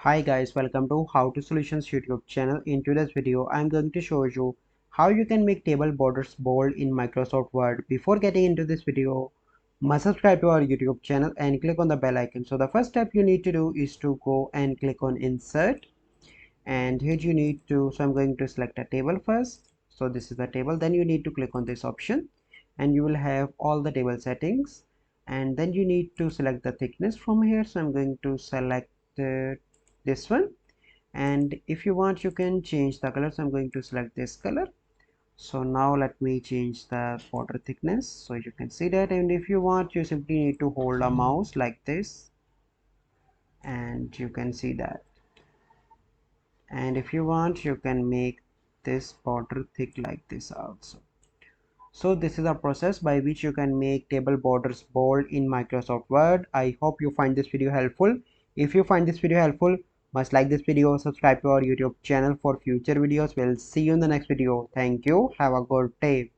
Hi guys, welcome to How to Solutions YouTube channel. In today's video, I'm going to show you how you can make table borders bold in Microsoft Word. Before getting into this video, must subscribe to our YouTube channel and click on the bell icon. So the first step you need to do is to go and click on Insert, and here you need to, so I'm going to select a table first. So this is the table. Then you need to click on this option and you will have all the table settings, and then you need to select the thickness from here. So I'm going to select this one, and if you want you can change the color. So I'm going to select this color. So now let me change the border thickness so you can see that. And if you want, you simply need to hold a mouse like this and you can see that. And if you want, you can make this border thick like this also. So this is a process by which you can make table borders bold in Microsoft Word. I hope you find this video helpful. If you find this video helpful, must like this video, subscribe to our YouTube channel for future videos. We'll see you in the next video. Thank you. Have a good day.